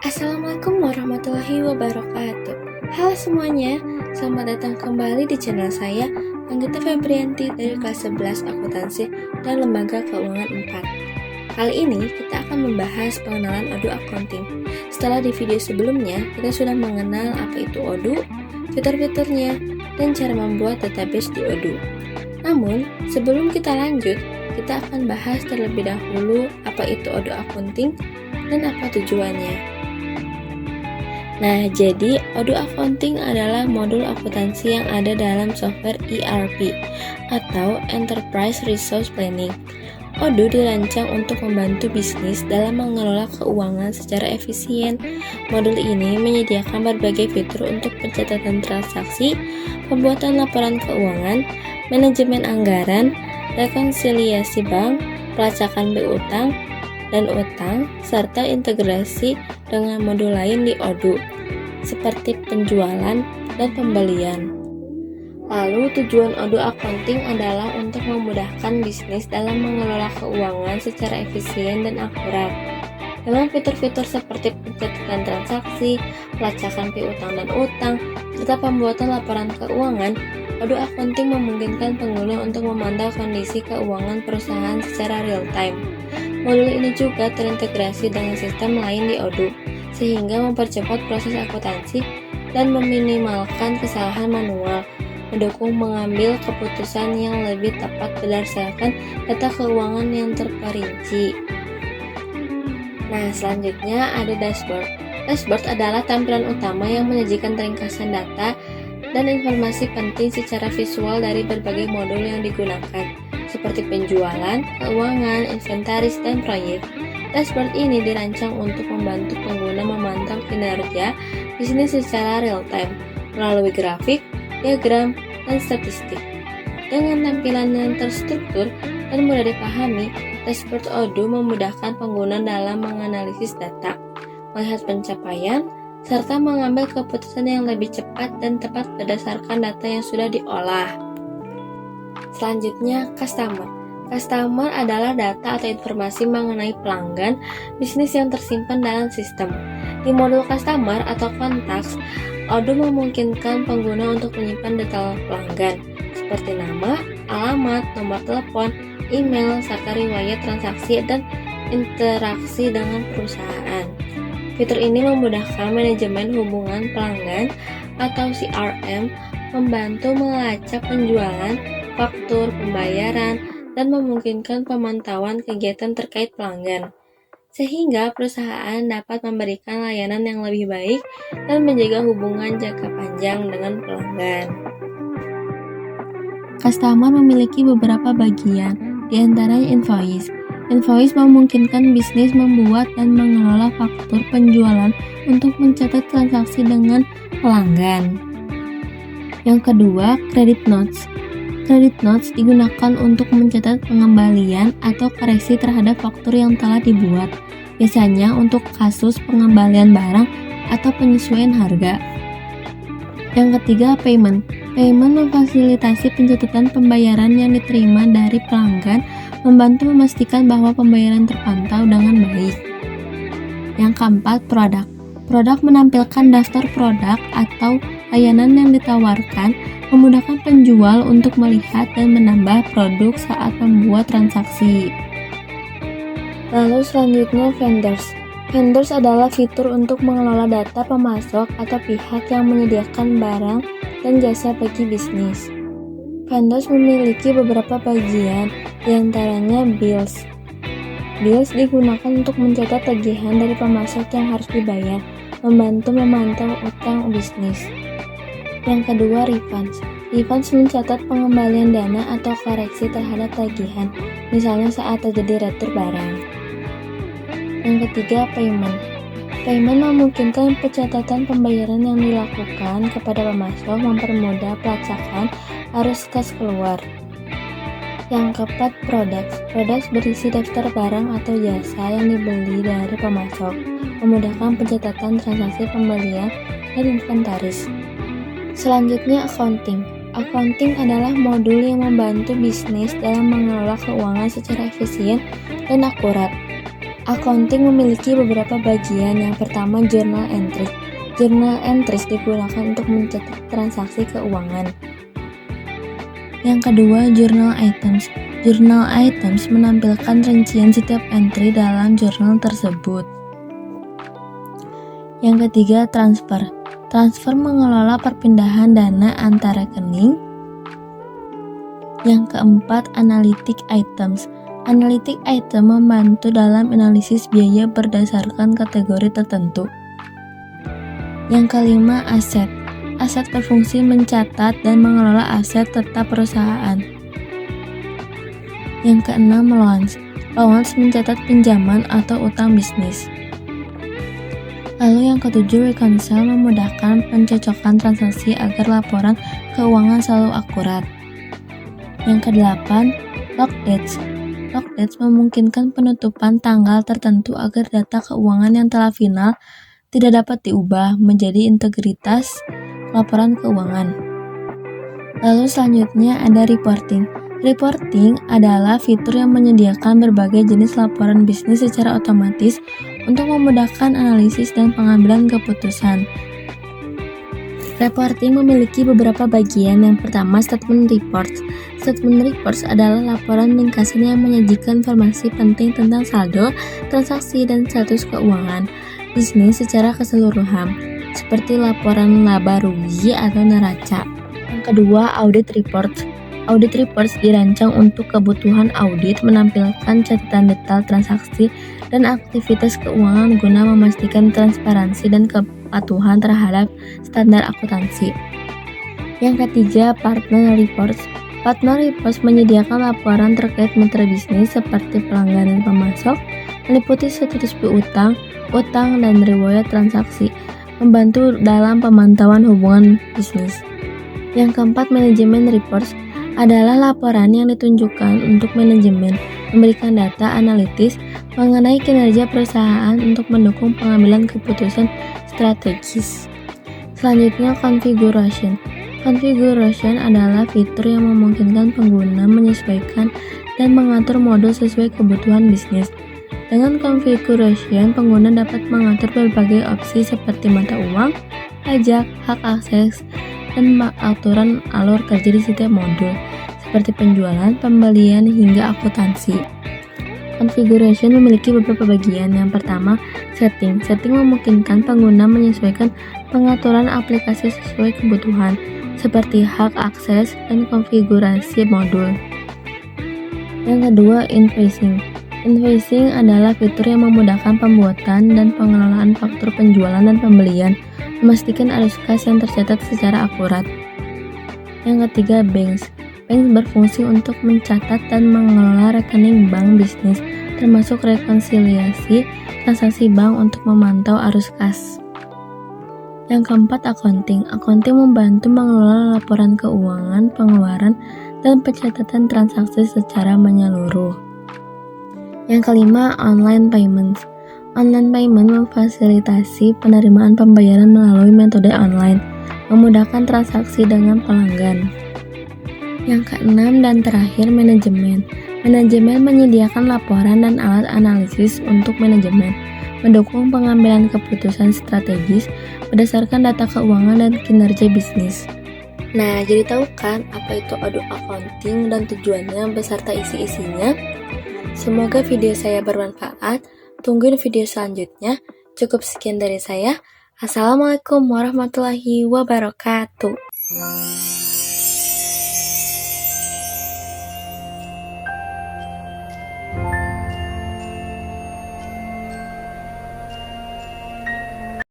Assalamualaikum warahmatullahi wabarakatuh. Halo semuanya, selamat datang kembali di channel saya, Anggita Febrianti dari kelas 11 Akuntansi dan Lembaga Keuangan 4. Kali ini kita akan membahas pengenalan Odoo Accounting. Setelah di video sebelumnya, kita sudah mengenal apa itu Odoo, fitur-fiturnya, dan cara membuat database di Odoo. Namun, sebelum kita lanjut, kita akan bahas terlebih dahulu apa itu Odoo Accounting dan apa tujuannya. Nah, jadi Odoo Accounting adalah modul akuntansi yang ada dalam software ERP atau Enterprise Resource Planning. Odoo dirancang untuk membantu bisnis dalam mengelola keuangan secara efisien. Modul ini menyediakan berbagai fitur untuk pencatatan transaksi, pembuatan laporan keuangan, manajemen anggaran, rekonsiliasi bank, pelacakan piutang dan utang, serta integrasi dengan modul lain di Odoo, seperti penjualan dan pembelian. Lalu tujuan Odoo Accounting adalah untuk memudahkan bisnis dalam mengelola keuangan secara efisien dan akurat. Dengan fitur-fitur seperti pencatatan transaksi, pelacakan piutang dan utang, serta pembuatan laporan keuangan, Odoo Accounting memungkinkan pengguna untuk memantau kondisi keuangan perusahaan secara real-time. Modul ini juga terintegrasi dengan sistem lain di Odoo, sehingga mempercepat proses akuntansi dan meminimalkan kesalahan manual, mendukung mengambil keputusan yang lebih tepat berdasarkan data keuangan yang terperinci. Nah, selanjutnya ada dashboard. Dashboard adalah tampilan utama yang menyajikan ringkasan data dan informasi penting secara visual dari berbagai modul yang digunakan, seperti penjualan, keuangan, inventaris, dan proyek. Dashboard ini dirancang untuk membantu pengguna memantau kinerja bisnis secara real-time melalui grafik, diagram, dan statistik. Dengan tampilan yang terstruktur dan mudah dipahami, dashboard Odoo memudahkan pengguna dalam menganalisis data, melihat pencapaian, serta mengambil keputusan yang lebih cepat dan tepat berdasarkan data yang sudah diolah. Selanjutnya, customer. Customer adalah data atau informasi mengenai pelanggan bisnis yang tersimpan dalam sistem. Di modul customer atau contacts, Odoo memungkinkan pengguna untuk menyimpan data pelanggan, seperti nama, alamat, nomor telepon, email, serta riwayat transaksi dan interaksi dengan perusahaan. Fitur ini memudahkan manajemen hubungan pelanggan atau CRM, membantu melacak penjualan, faktur, pembayaran, dan memungkinkan pemantauan kegiatan terkait pelanggan, sehingga perusahaan dapat memberikan layanan yang lebih baik dan menjaga hubungan jangka panjang dengan pelanggan. Customer memiliki beberapa bagian, di antaranya invoice. Invoice memungkinkan bisnis membuat dan mengelola faktur penjualan untuk mencatat transaksi dengan pelanggan. Yang kedua, credit notes. Credit notes digunakan untuk mencatat pengembalian atau koreksi terhadap faktur yang telah dibuat, biasanya untuk kasus pengembalian barang atau penyesuaian harga. Yang ketiga, payment. Payment memfasilitasi pencatatan pembayaran yang diterima dari pelanggan, membantu memastikan bahwa pembayaran terpantau dengan baik. Yang keempat, produk. Produk menampilkan daftar produk atau layanan yang ditawarkan, memudahkan penjual untuk melihat dan menambah produk saat membuat transaksi. Lalu selanjutnya vendors. Vendors adalah fitur untuk mengelola data pemasok atau pihak yang menyediakan barang dan jasa bagi bisnis. Vendors memiliki beberapa bagian, diantaranya bills. Bills digunakan untuk mencatat tagihan dari pemasok yang harus dibayar, membantu memantau utang bisnis. Yang kedua, refunds. Refunds mencatat pengembalian dana atau koreksi terhadap tagihan, misalnya saat terjadi retur barang. Yang ketiga, payment. Payment memungkinkan pencatatan pembayaran yang dilakukan kepada pemasok, mempermudah pelacakan arus kas keluar. Yang keempat, products. Products berisi daftar barang atau jasa yang dibeli dari pemasok, memudahkan pencatatan transaksi pembelian dan inventaris. Selanjutnya, accounting. Accounting adalah modul yang membantu bisnis dalam mengelola keuangan secara efisien dan akurat. Accounting memiliki beberapa bagian. Yang pertama, journal entries. Journal entries digunakan untuk mencatat transaksi keuangan. Yang kedua, journal items. Journal items menampilkan rincian setiap entry dalam jurnal tersebut. Yang ketiga, transfer. Transfer mengelola perpindahan dana antar rekening. Yang keempat, analytic items. Analytic item membantu dalam analisis biaya berdasarkan kategori tertentu. Yang kelima, aset. Aset berfungsi mencatat dan mengelola aset tetap perusahaan. Yang keenam, loans. Loans mencatat pinjaman atau utang bisnis. Lalu yang ketujuh, reconcile memudahkan pencocokan transaksi agar laporan keuangan selalu akurat. Yang kedelapan, lock dates. Lock dates memungkinkan penutupan tanggal tertentu agar data keuangan yang telah final tidak dapat diubah menjadi integritas laporan keuangan. Lalu selanjutnya ada reporting. Reporting adalah fitur yang menyediakan berbagai jenis laporan bisnis secara otomatis untuk memudahkan analisis dan pengambilan keputusan. Reporting memiliki beberapa bagian. Yang pertama, statement reports. Statement reports adalah laporan ringkasan yang menyajikan informasi penting tentang saldo, transaksi, dan status keuangan bisnis secara keseluruhan, seperti laporan laba rugi atau neraca. Yang kedua, audit reports. Audit reports dirancang untuk kebutuhan audit, menampilkan catatan detail transaksi dan aktivitas keuangan guna memastikan transparansi dan kepatuhan terhadap standar akuntansi. Yang ketiga, partner reports. Partner reports menyediakan laporan terkait mitra bisnis seperti pelanggan dan pemasok, meliputi status piutang, utang, dan riwayat transaksi, membantu dalam pemantauan hubungan bisnis. Yang keempat, manajemen reports adalah laporan yang ditunjukkan untuk manajemen, memberikan data analitis mengenai kinerja perusahaan untuk mendukung pengambilan keputusan strategis. Selanjutnya, configuration. Configuration adalah fitur yang memungkinkan pengguna menyesuaikan dan mengatur modul sesuai kebutuhan bisnis. Dengan configuration, pengguna dapat mengatur berbagai opsi seperti mata uang, pajak, hak akses, dan aturan alur kerja di setiap modul, seperti penjualan, pembelian, hingga akuntansi. Configuration memiliki beberapa bagian. Yang pertama, setting. Setting memungkinkan pengguna menyesuaikan pengaturan aplikasi sesuai kebutuhan, seperti hak akses dan konfigurasi modul. Yang kedua, invoicing. Invoicing adalah fitur yang memudahkan pembuatan dan pengelolaan faktur penjualan dan pembelian, memastikan arus kas yang tercatat secara akurat. Yang ketiga, banks. Banks berfungsi untuk mencatat dan mengelola rekening bank bisnis, termasuk rekonsiliasi transaksi bank untuk memantau arus kas. Yang keempat, accounting. Accounting membantu mengelola laporan keuangan, pengeluaran, dan pencatatan transaksi secara menyeluruh. Yang kelima, online payments. Online payment memfasilitasi penerimaan pembayaran melalui metode online, memudahkan transaksi dengan pelanggan. Yang keenam dan terakhir, manajemen. Manajemen menyediakan laporan dan alat analisis untuk manajemen, mendukung pengambilan keputusan strategis berdasarkan data keuangan dan kinerja bisnis. Nah, jadi tahu kan apa itu Odoo Accounting dan tujuannya beserta isi-isinya? Semoga video saya bermanfaat. Tungguin video selanjutnya. Cukup sekian dari saya. Assalamualaikum warahmatullahi wabarakatuh.